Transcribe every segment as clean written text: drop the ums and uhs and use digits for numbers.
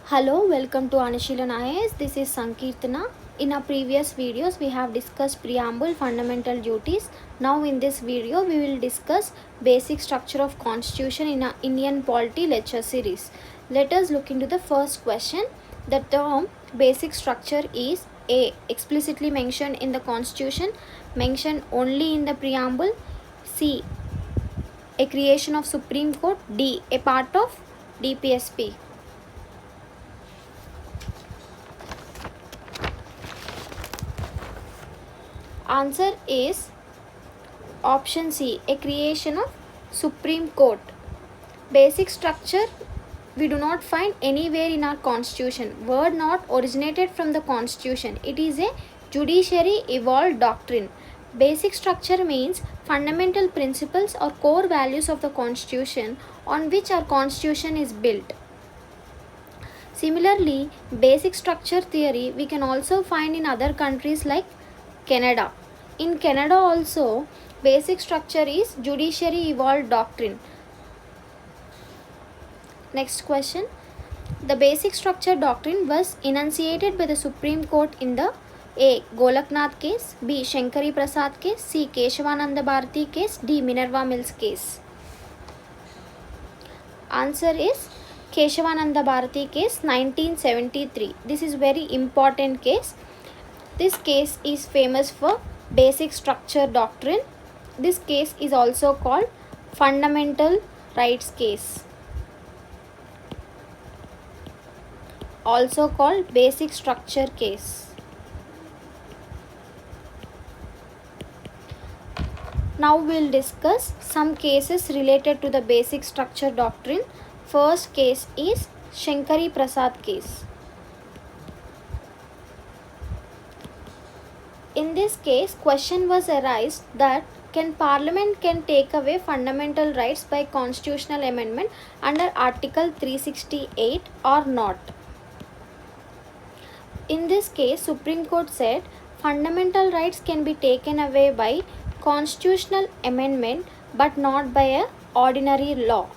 Hello, welcome to AnusheelanIAS. This is Sankirtana. In our previous videos, we have discussed preamble, fundamental duties. Now in this video, we will discuss basic structure of constitution in our Indian polity lecture series. Let us look into the first question. The term basic structure is A. Explicitly mentioned in the constitution, mentioned only in the preamble. C. A creation of Supreme Court. D. A part of DPSP. Answer is option C, a creation of Supreme Court. Basic structure we do not find anywhere in our constitution. Word not originated from the constitution. It is a judiciary evolved doctrine. Basic structure means fundamental principles or core values of the constitution on which our constitution is built. Similarly, basic structure theory we can also find in other countries like Canada. In Canada also, basic structure is judiciary evolved doctrine. Next question. The basic structure doctrine was enunciated by the Supreme Court in the A. Golaknath case, B. Shankari Prasad case, C. Keshavananda Bharati case, D. Minerva Mills case. Answer is Keshavananda Bharati case 1973. This is very important case. This case is famous for basic structure doctrine. This case is also called fundamental rights case, also called basic structure case. Now we will discuss some cases related to the basic structure doctrine. First case is Shankari Prasad case. In this case, question was arised that Parliament can take away fundamental rights by constitutional amendment under Article 368 or not. In this case, Supreme Court said fundamental rights can be taken away by constitutional amendment but not by a ordinary law.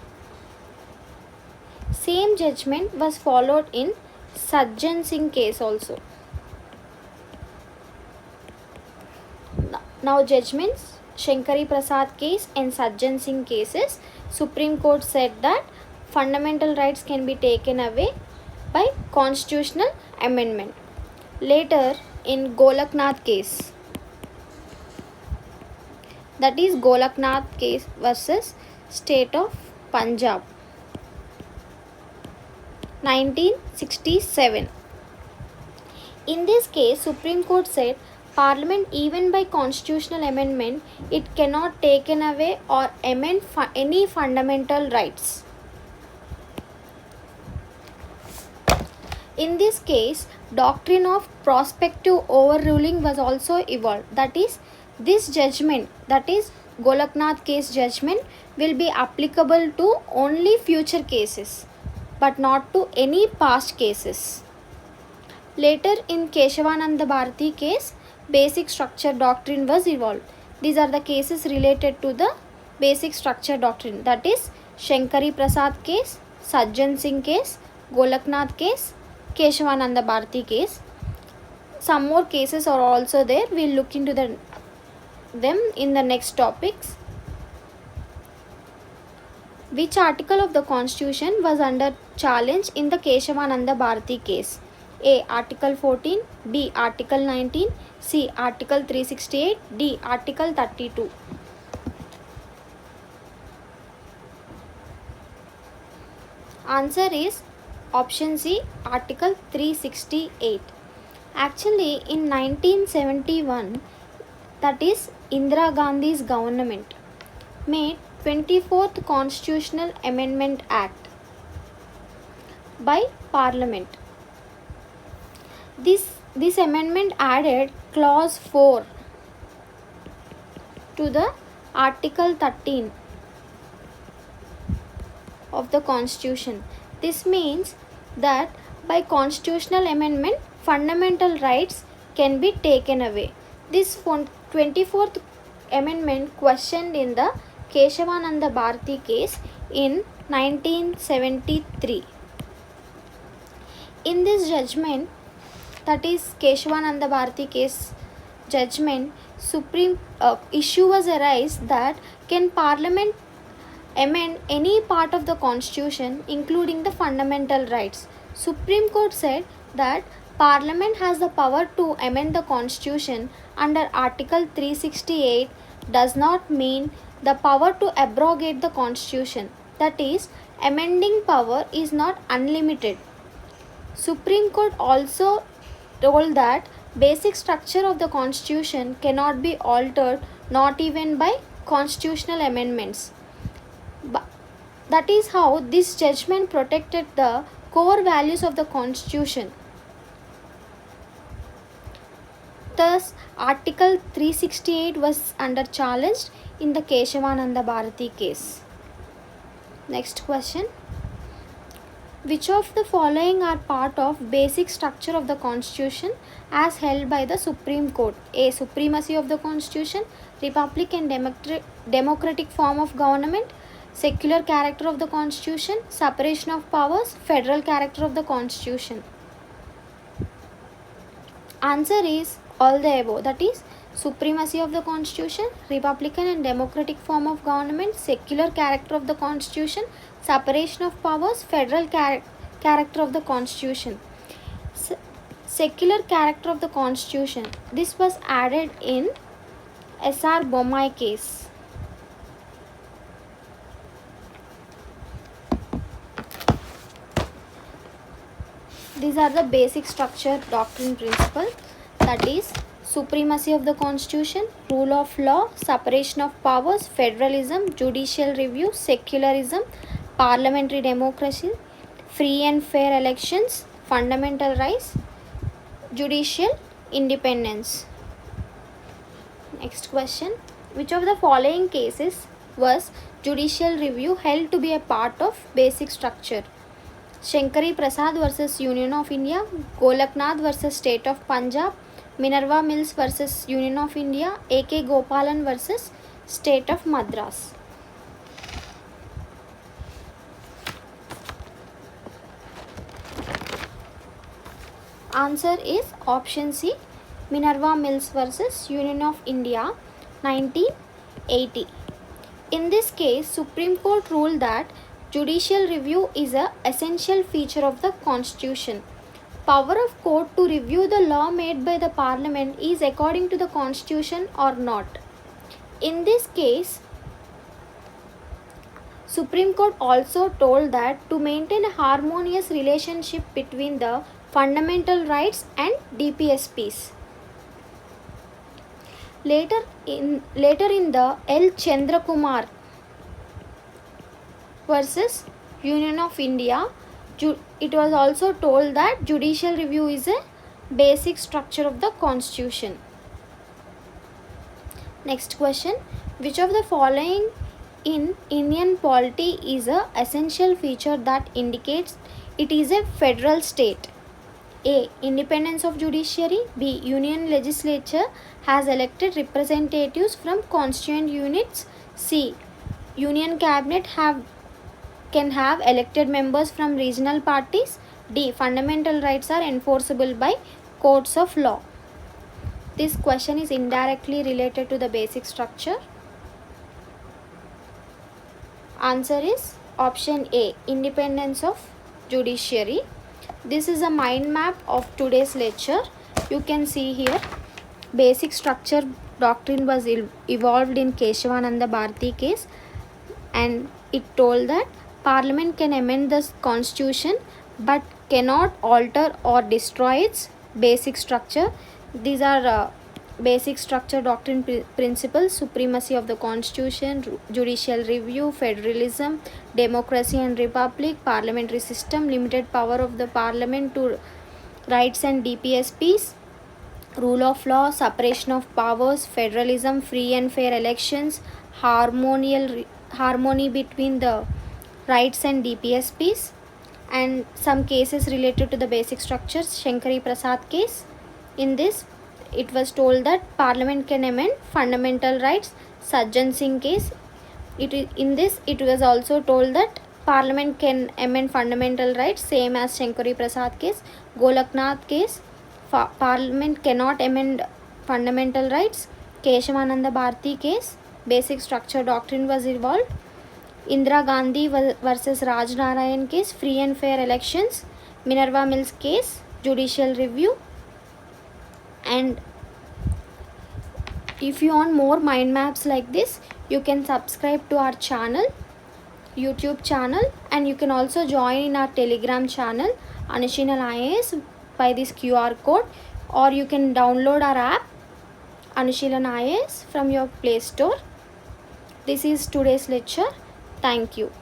Same judgment was followed in Sajjan Singh case also. Now judgments, Shankari Prasad case and Sajjan Singh cases, Supreme Court said that fundamental rights can be taken away by constitutional amendment. Later in Golaknath case, that is Golaknath case versus State of Punjab, 1967. In this case, Supreme Court said Parliament, even by constitutional amendment, it cannot taken away or amend any fundamental rights. In this case, doctrine of prospective overruling was also evolved. That is, this judgment, that is Golaknath case judgment, will be applicable to only future cases but not to any past cases. Later in Keshavananda Bharati case, basic structure doctrine was evolved. These are the cases related to the basic structure doctrine, that is Shankari Prasad case, Sajjan Singh case, Golaknath case, Keshavananda Bharati case. Some more cases are also there. We will look into them in the next topics. Which article of the Constitution was under challenge in the Keshavananda Bharati case? A. Article 14, B. Article 19, C. Article 368, D. Article 32. Answer is option C, Article 368. Actually, in 1971, that is Indira Gandhi's government made 24th Constitutional Amendment Act by Parliament. This amendment added clause 4 to the Article 13 of the Constitution. This means that by constitutional amendment, fundamental rights can be taken away. This 24th amendment questioned in the Keshavananda Bharati case in 1973. In this judgment, that is Keshavananda Bharati case judgment, Supreme issue was arise that can Parliament amend any part of the Constitution, including the fundamental rights. Supreme Court said that Parliament has the power to amend the Constitution under Article 368 does not mean the power to abrogate the Constitution. That is, amending power is not unlimited. Supreme Court also told that basic structure of the Constitution cannot be altered, not even by constitutional amendments. That is how this judgment protected the core values of the Constitution. Thus, Article 368 was under challenged in the Keshavananda Bharati case. Next question. Which of the following are part of basic structure of the Constitution as held by the Supreme Court? A. Supremacy of the Constitution, republic and democratic form of government, secular character of the Constitution, separation of powers, federal character of the Constitution. Answer is all the above. That is, supremacy of the Constitution, republican and democratic form of government, secular character of the Constitution, separation of powers, federal character of the Constitution. Secular character of the Constitution. This was added in S.R. Bommai case. These are the basic structure doctrine principle, that is supremacy of the Constitution, rule of law, separation of powers, federalism, judicial review, secularism, parliamentary democracy, free and fair elections, fundamental rights, judicial independence. Next question. Which of the following cases was judicial review held to be a part of basic structure? Shankari Prasad versus Union of India, Golaknath versus State of Punjab, Minerva Mills versus Union of India, A.K. Gopalan versus State of Madras. Answer is option C, Minerva Mills versus Union of India, 1980. In this case, Supreme Court ruled that judicial review is an essential feature of the Constitution. Power of court to review the law made by the Parliament is according to the Constitution or not. In this case, Supreme Court also told that to maintain a harmonious relationship between the fundamental rights and DPSPs. Later in the L. Chandrakumar versus Union of India, it was also told that judicial review is a basic structure of the Constitution. Next question. Which of the following in Indian polity is an essential feature that indicates it is a federal state? A. Independence of judiciary. B. Union legislature has elected representatives from constituent units. C. Union cabinet can have elected members from regional parties. D. Fundamental rights are enforceable by courts of law. This question is indirectly related to the basic structure. Answer is option A, independence of judiciary. This is a mind map of today's lecture. You can see here basic structure doctrine was evolved in Keshavananda Bharati case, and it told that Parliament can amend the Constitution but cannot alter or destroy its basic structure. These are basic structure doctrine principles: supremacy of the Constitution, judicial review, federalism, democracy and republic, parliamentary system, limited power of the Parliament to rights and DPSPs, rule of law, separation of powers, federalism, free and fair elections, harmony between the rights and DPSPs, and some cases related to the basic structures. Shankari Prasad case, in this it was told that Parliament can amend fundamental rights. Sajjan Singh case, in this it was also told that Parliament can amend fundamental rights, same as Shankari Prasad case. Golaknath case, Parliament cannot amend fundamental rights. Keshavananda Bharati case, basic structure doctrine was evolved. Indira Gandhi versus Raj Narayan case, free and fair elections. Minerva Mills case, judicial review. And if you want more mind maps like this, you can subscribe to our channel, YouTube channel, and you can also join in our Telegram channel, AnusheelanIAS, by this QR code, or you can download our app, AnusheelanIAS, from your Play Store. This is today's lecture. Thank you.